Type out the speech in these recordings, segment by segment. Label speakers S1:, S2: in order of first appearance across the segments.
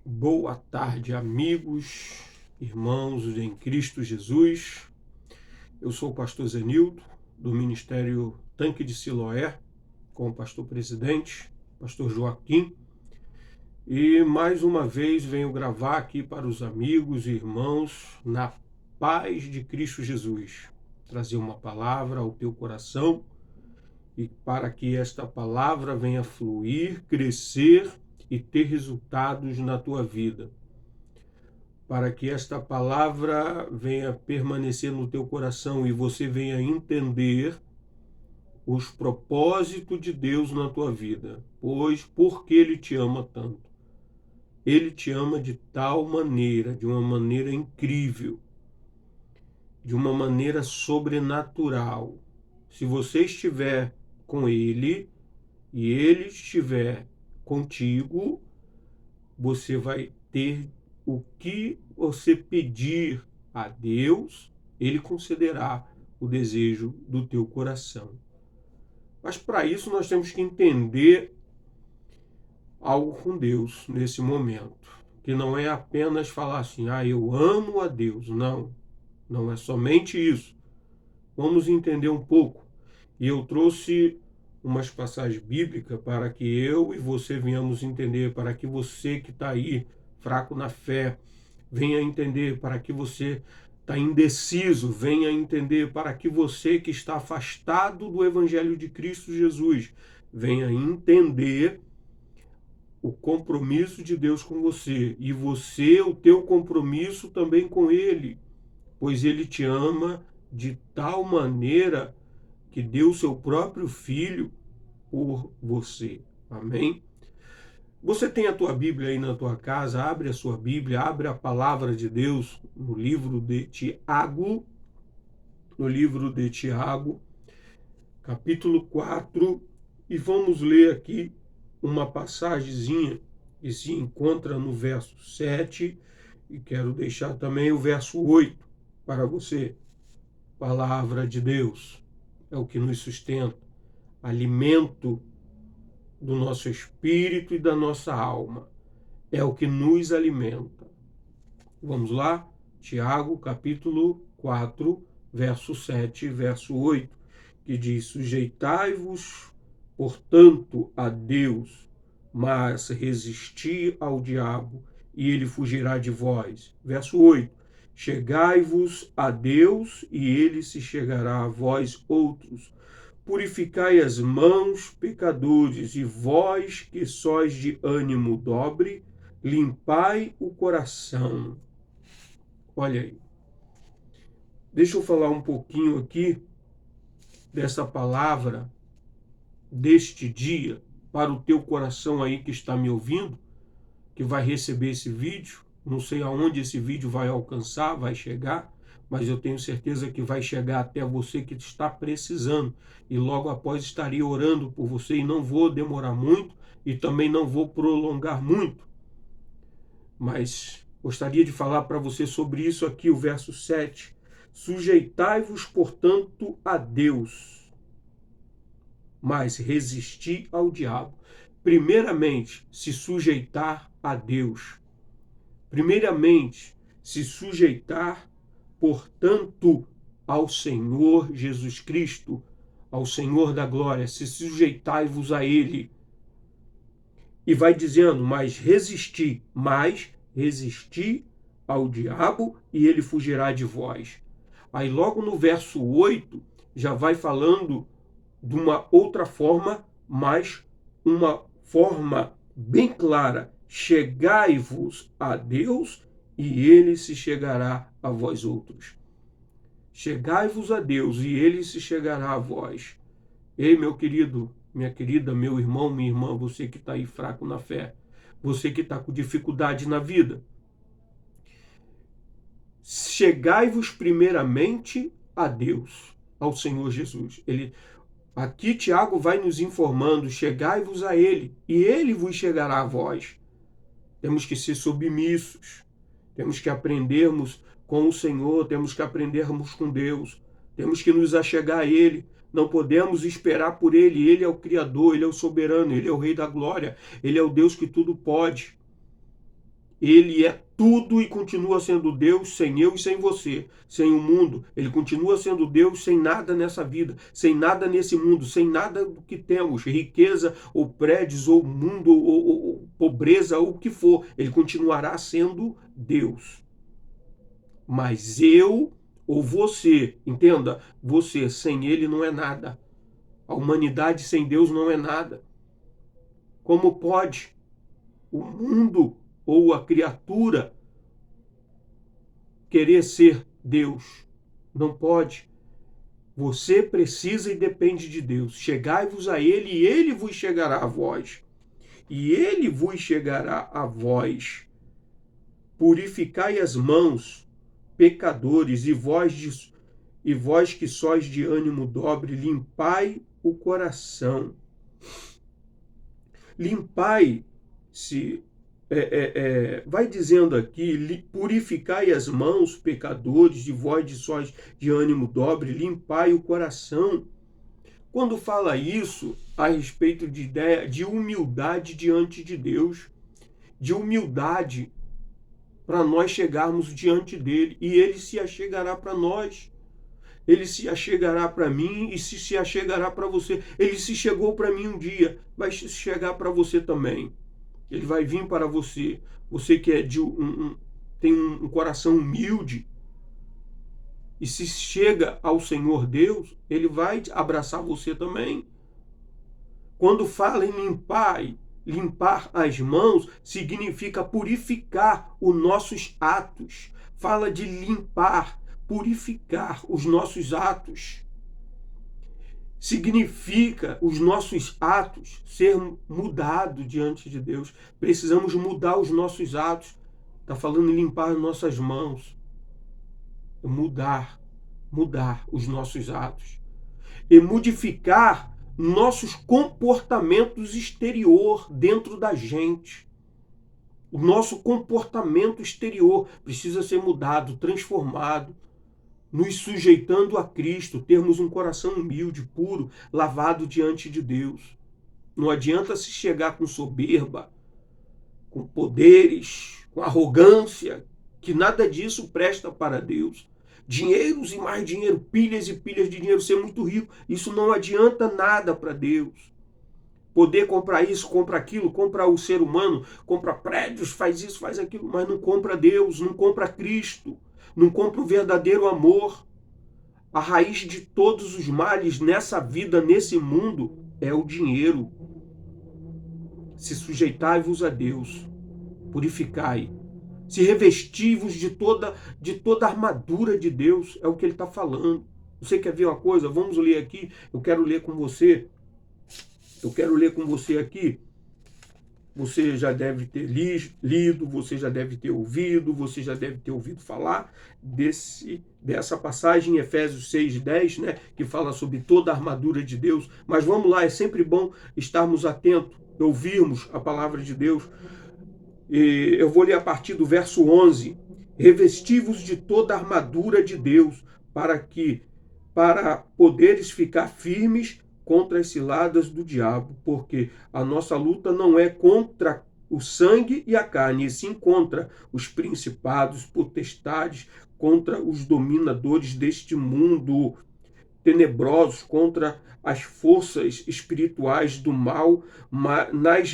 S1: Boa tarde, amigos, irmãos em Cristo Jesus. Eu sou o pastor Zenildo, do Ministério Tanque de Siloé, com o pastor presidente, pastor Joaquim. E mais uma vez venho gravar aqui para os amigos e irmãos na paz de Cristo Jesus. Trazer uma palavra ao teu coração e para que esta palavra venha fluir, crescer e ter resultados na tua vida. Para que esta palavra venha permanecer no teu coração e você venha entender os propósitos de Deus na tua vida, pois porque Ele te ama tanto. Ele te ama de tal maneira, de uma maneira incrível, de uma maneira sobrenatural. Se você estiver com Ele e Ele estiver contigo, você vai ter o que você pedir a Deus, Ele concederá o desejo do teu coração. Mas para isso nós temos que entender algo com Deus nesse momento, que não é apenas falar assim, eu amo a Deus. Não, não é somente isso. Vamos entender um pouco. E eu trouxe umas passagens bíblicas para que eu e você venhamos entender, para que você que está aí, fraco na fé, venha entender, para que você está indeciso, venha entender, para que você que está afastado do Evangelho de Cristo Jesus, venha entender o compromisso de Deus com você e você, o teu compromisso também com Ele, pois Ele te ama de tal maneira que deu o seu próprio Filho por você. Amém? Você tem a tua Bíblia aí na tua casa, abre a sua Bíblia, abre a palavra de Deus no livro de Tiago, capítulo 4, e vamos ler aqui uma passagemzinha que se encontra no verso 7, e quero deixar também o verso 8 para você. Palavra de Deus é o que nos sustenta, alimento do nosso espírito e da nossa alma. É o que nos alimenta. Vamos lá? Tiago, capítulo 4, verso 7 e verso 8, que diz: Sujeitai-vos, portanto, a Deus, mas resisti ao diabo, e ele fugirá de vós. Verso 8: Chegai-vos a Deus, e ele se chegará a vós outros. Purificai as mãos, pecadores, e vós que sois de ânimo dobre, limpai o coração. Olha aí. Deixa eu falar um pouquinho aqui dessa palavra, deste dia, para o teu coração aí que está me ouvindo, que vai receber esse vídeo. Não sei aonde esse vídeo vai alcançar, vai chegar, mas eu tenho certeza que vai chegar até você que está precisando. E logo após estarei orando por você, e não vou demorar muito e também não vou prolongar muito. Mas gostaria de falar para você sobre isso aqui, o verso 7. Sujeitai-vos, portanto, a Deus, mas resisti ao diabo. Primeiramente, se sujeitar a Deus. Primeiramente, se sujeitar, portanto, ao Senhor Jesus Cristo, ao Senhor da glória, se sujeitai-vos a Ele. E vai dizendo, mas resisti ao diabo e ele fugirá de vós. Aí logo no verso 8, já vai falando de uma outra forma, mas uma forma bem clara. Chegai-vos a Deus e ele se chegará a vós outros. Chegai-vos a Deus e ele se chegará a vós. Ei, meu querido, minha querida, meu irmão, minha irmã, você que está aí fraco na fé, você que está com dificuldade na vida. Chegai-vos primeiramente a Deus, ao Senhor Jesus. Aqui Tiago vai nos informando, chegai-vos a Ele, e Ele vos chegará a vós. Temos que ser submissos, temos que aprendermos com o Senhor, temos que aprendermos com Deus, temos que nos achegar a Ele, não podemos esperar por Ele. Ele é o Criador, Ele é o soberano, Ele é o Rei da glória, Ele é o Deus que tudo pode. Ele é tudo e continua sendo Deus sem eu e sem você, sem o mundo. Ele continua sendo Deus sem nada nessa vida, sem nada nesse mundo, sem nada do que temos, riqueza ou prédios ou mundo ou pobreza ou o que for. Ele continuará sendo Deus. Mas eu ou você, entenda, você sem ele não é nada. A humanidade sem Deus não é nada. Como pode o mundo ou a criatura querer ser Deus? Não pode. Você precisa e depende de Deus. Chegai-vos a ele e ele vos chegará a vós. E ele vos chegará a vós. Purificai as mãos, pecadores, e vós que sois de ânimo dobre, limpai o coração. Limpai-se, vai dizendo aqui, purificai as mãos, pecadores, e vós que sois de ânimo dobre, limpai o coração. Quando fala isso a respeito de ideia de humildade diante de Deus, de humildade para nós chegarmos diante dele, e ele se achegará para nós. Ele se achegará para mim e se achegará para você. Ele se chegou para mim um dia, vai se chegar para você também. Ele vai vir para você. Você que é tem um coração humilde e se chega ao Senhor Deus, ele vai abraçar você também. Quando fala em limpar as mãos, significa purificar os nossos atos. Fala de limpar, purificar os nossos atos. Significa os nossos atos ser mudado diante de Deus. Precisamos mudar os nossos atos. Está falando em limpar as nossas mãos. Mudar os nossos atos. E modificar nossos comportamentos exterior dentro da gente. O nosso comportamento exterior precisa ser mudado, transformado, nos sujeitando a Cristo, termos um coração humilde, puro, lavado diante de Deus. Não adianta se chegar com soberba, com poderes, com arrogância, que nada disso presta para Deus. Dinheiros e mais dinheiro, pilhas e pilhas de dinheiro, ser muito rico, isso não adianta nada para Deus. Poder comprar isso, comprar aquilo, comprar o ser humano, compra prédios, faz isso, faz aquilo, mas não compra Deus, não compra Cristo, não compra o verdadeiro amor. A raiz de todos os males nessa vida, nesse mundo, é o dinheiro. Se sujeitai-vos a Deus, purificai, se revesti-vos de toda a armadura de Deus, é o que ele está falando. Você quer ver uma coisa? Vamos ler aqui, eu quero ler com você aqui. Você já deve ter lido, você já deve ter ouvido, você já deve ter ouvido falar dessa passagem em Efésios 6:10, né, que fala sobre toda a armadura de Deus. Mas vamos lá, é sempre bom estarmos atentos, ouvirmos a palavra de Deus. E eu vou ler a partir do verso 11. Revesti-vos de toda a armadura de Deus, para poderes ficar firmes contra as ciladas do diabo, porque a nossa luta não é contra o sangue e a carne, e sim contra os principados, potestades, contra os dominadores deste mundo tenebrosos, contra as forças espirituais do mal nas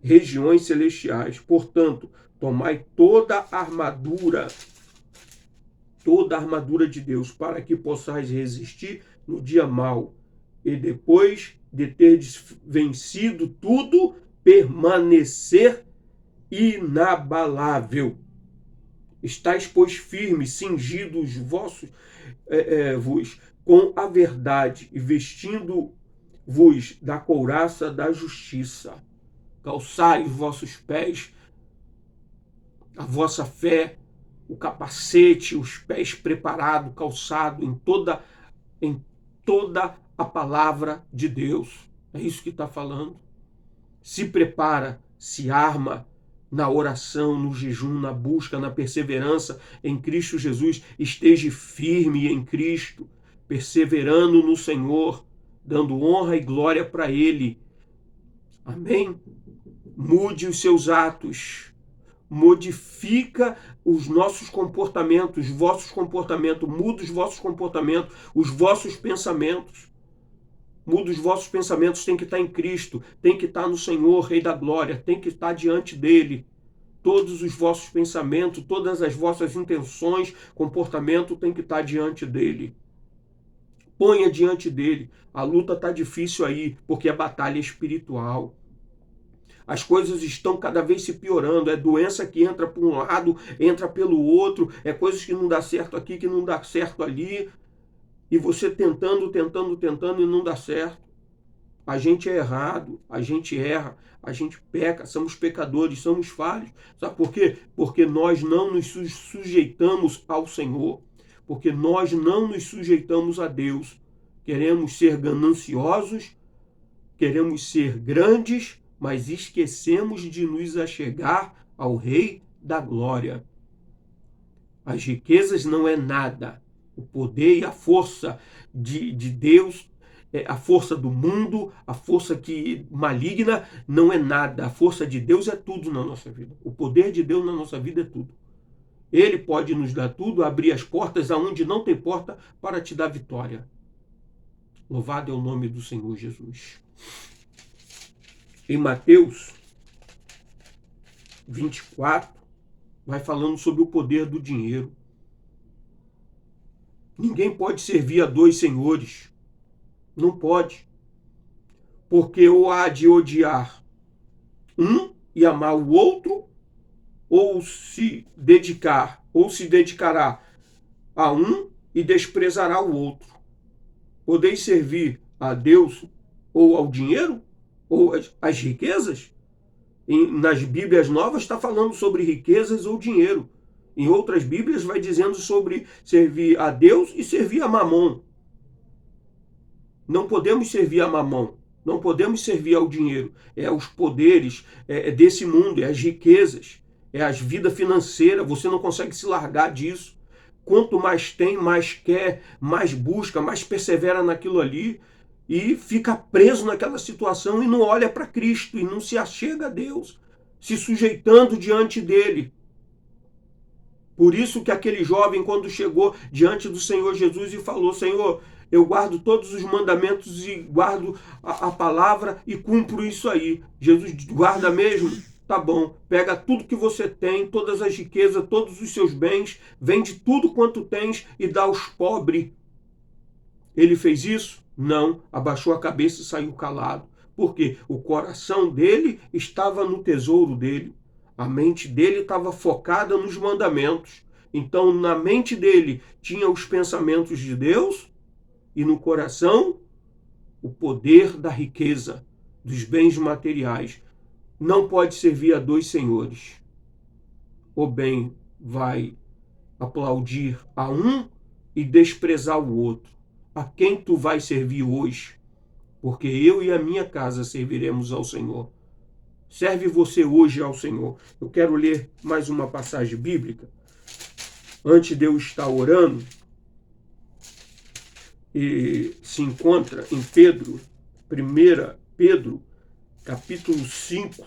S1: regiões celestiais. Portanto, tomai toda a armadura de Deus, para que possais resistir no dia mau, e depois de terdes vencido tudo, permanecer inabalável. Estais, pois, firmes, cingidos vos com a verdade, e vestindo-vos da couraça da justiça. Calçai os vossos pés, a vossa fé, o capacete, os pés preparados, calçado em toda a palavra de Deus. É isso que está falando. Se prepara, se arma na oração, no jejum, na busca, na perseverança em Cristo Jesus. Esteja firme em Cristo, perseverando no Senhor, dando honra e glória para Ele. Amém? Mude os seus atos. modifica os nossos comportamentos, os vossos comportamentos, muda os vossos comportamentos, os vossos pensamentos. Muda os vossos pensamentos, tem que estar em Cristo, tem que estar no Senhor, Rei da Glória, tem que estar diante dele. Todos os vossos pensamentos, todas as vossas intenções, comportamento tem que estar diante dele. Ponha diante dele. A luta está difícil aí, porque a batalha é espiritual. As coisas estão cada vez se piorando. É doença que entra por um lado, entra pelo outro. É coisas que não dá certo aqui, que não dá certo ali. E você tentando e não dá certo. A gente é errado, a gente erra, a gente peca, somos pecadores, somos falhos. Sabe por quê? Porque nós não nos sujeitamos ao Senhor. Porque nós não nos sujeitamos a Deus. Queremos ser gananciosos, queremos ser grandes, mas esquecemos de nos achegar ao Rei da Glória. As riquezas não é nada. O poder e a força de Deus, a força do mundo, a força maligna, não é nada. A força de Deus é tudo na nossa vida. O poder de Deus na nossa vida é tudo. Ele pode nos dar tudo, abrir as portas aonde não tem porta para te dar vitória. Louvado é o nome do Senhor Jesus. Em Mateus 24, vai falando sobre o poder do dinheiro. Ninguém pode servir a dois senhores. Não pode. Porque ou há de odiar um e amar o outro, ou se dedicará a um e desprezará o outro. Podeis servir a Deus ou ao dinheiro, ou às riquezas? Nas Bíblias novas está falando sobre riquezas ou dinheiro. Em outras Bíblias vai dizendo sobre servir a Deus e servir a Mamon. Não podemos servir a Mamon, não podemos servir ao dinheiro. É os poderes desse mundo, é as riquezas, é a vida financeira. Você não consegue se largar disso. Quanto mais tem, mais quer, mais busca, mais persevera naquilo ali e fica preso naquela situação e não olha para Cristo e não se achega a Deus, se sujeitando diante dele. Por isso que aquele jovem, quando chegou diante do Senhor Jesus e falou: Senhor, eu guardo todos os mandamentos e guardo a palavra e cumpro isso aí. Jesus: guarda mesmo? Tá bom, pega tudo que você tem, todas as riquezas, todos os seus bens, vende tudo quanto tens e dá aos pobres. Ele fez isso? Não, abaixou a cabeça e saiu calado. Por quê? O coração dele estava no tesouro dele. A mente dele estava focada nos mandamentos. Então, na mente dele tinha os pensamentos de Deus e no coração o poder da riqueza, dos bens materiais. Não pode servir a dois senhores. Ou bem vai aplaudir a um e desprezar o outro. A quem tu vai servir hoje? Porque eu e a minha casa serviremos ao Senhor. Serve você hoje ao Senhor. Eu quero ler mais uma passagem bíblica. Antes de eu estar orando, e se encontra em Pedro, 1 Pedro, capítulo 5,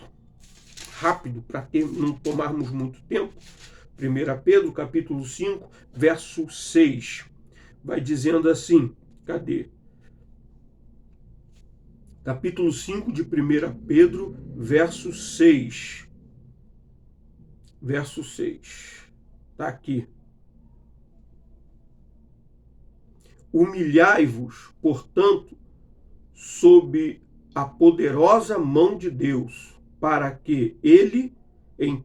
S1: rápido, para não tomarmos muito tempo. 1 Pedro, capítulo 5, verso 6. Vai dizendo assim, cadê? Capítulo 5 de 1 Pedro, verso 6. Verso 6. Está aqui. Humilhai-vos, portanto, sob a poderosa mão de Deus, para que ele, em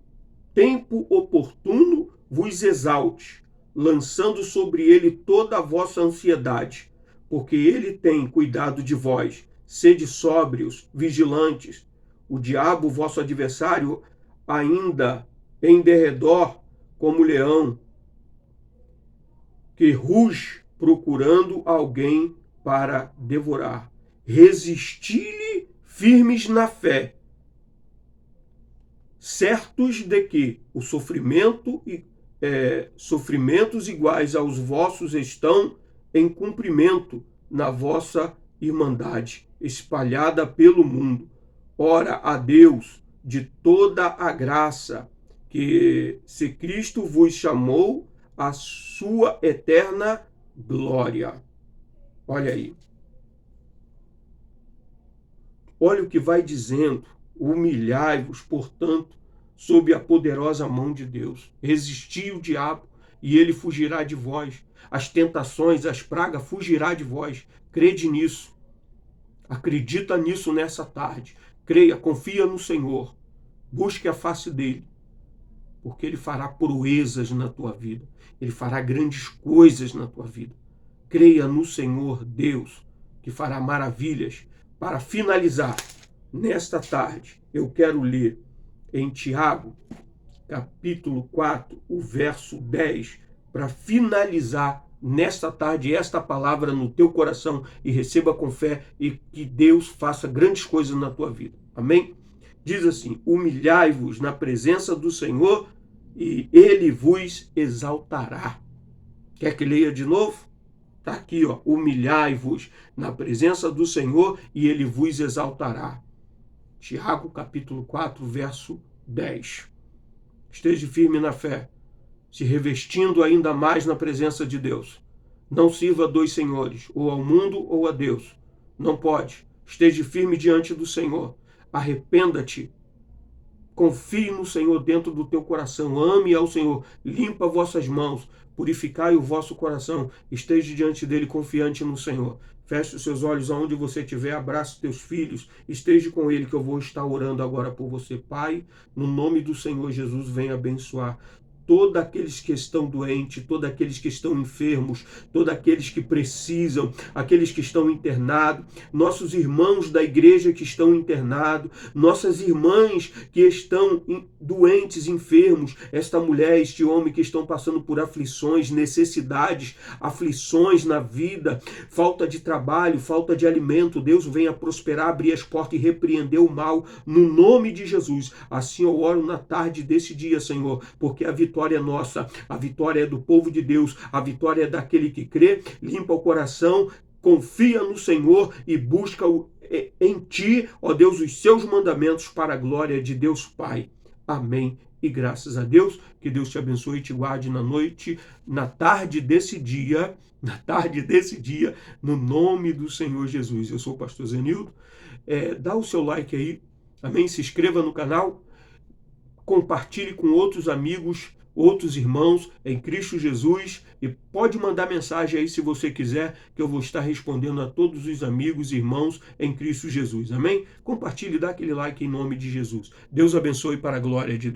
S1: tempo oportuno, vos exalte, lançando sobre ele toda a vossa ansiedade, porque ele tem cuidado de vós. Sede sóbrios, vigilantes. O diabo, vosso adversário, ainda em derredor como leão, que ruge procurando alguém para devorar. Resisti-lhe firmes na fé, certos de que o sofrimentos iguais aos vossos estão em cumprimento na vossa irmandade, espalhada pelo mundo. Ora a Deus de toda a graça, que se Cristo vos chamou à sua eterna glória. Olha aí. Olha o que vai dizendo: humilhai-vos, portanto, sob a poderosa mão de Deus. Resisti o diabo e ele fugirá de vós. As tentações, as pragas fugirá de vós. Crede nisso. Acredita nisso nessa tarde. Creia, confia no Senhor. Busque a face dele, porque ele fará proezas na tua vida. Ele fará grandes coisas na tua vida. Creia no Senhor Deus, que fará maravilhas. Para finalizar, nesta tarde, eu quero ler em Tiago, capítulo 4, o verso 10, para finalizar nesta tarde esta palavra no teu coração e receba com fé e que Deus faça grandes coisas na tua vida. Amém? Diz assim: humilhai-vos na presença do Senhor e ele vos exaltará. Quer que leia de novo? Está aqui, ó. Humilhai-vos na presença do Senhor e ele vos exaltará. Tiago, capítulo 4, verso 10. Esteja firme na fé, se revestindo ainda mais na presença de Deus. Não sirva a dois senhores, ou ao mundo ou a Deus. Não pode. Esteja firme diante do Senhor. Arrependa-te. Confie no Senhor dentro do teu coração. Ame ao Senhor. Limpa vossas mãos. Purificai o vosso coração. Esteja diante dele confiante no Senhor. Feche os seus olhos aonde você estiver. Abrace teus filhos. Esteja com ele que eu vou estar orando agora por você. Pai, no nome do Senhor Jesus, venha abençoar todos aqueles que estão doentes, todos aqueles que estão enfermos, todos aqueles que precisam, aqueles que estão internados, nossos irmãos da igreja que estão internados, nossas irmãs que estão doentes, enfermos, esta mulher, este homem que estão passando por aflições, necessidades, aflições na vida, falta de trabalho, falta de alimento. Deus venha prosperar, abrir as portas e repreender o mal no nome de Jesus. Assim eu oro na tarde desse dia, Senhor, porque a vitória é nossa, a vitória é do povo de Deus, a vitória é daquele que crê, limpa o coração, confia no Senhor e busca em ti, ó Deus, os seus mandamentos para a glória de Deus Pai. Amém. E graças a Deus, que Deus te abençoe e te guarde na noite, na tarde desse dia, no nome do Senhor Jesus. Eu sou o pastor Zenildo. Dá o seu like aí, amém? Se inscreva no canal, compartilhe com outros amigos, outros irmãos em Cristo Jesus e pode mandar mensagem aí se você quiser, que eu vou estar respondendo a todos os amigos e irmãos em Cristo Jesus, amém? Compartilhe, dá aquele like em nome de Jesus. Deus abençoe para a glória de Deus.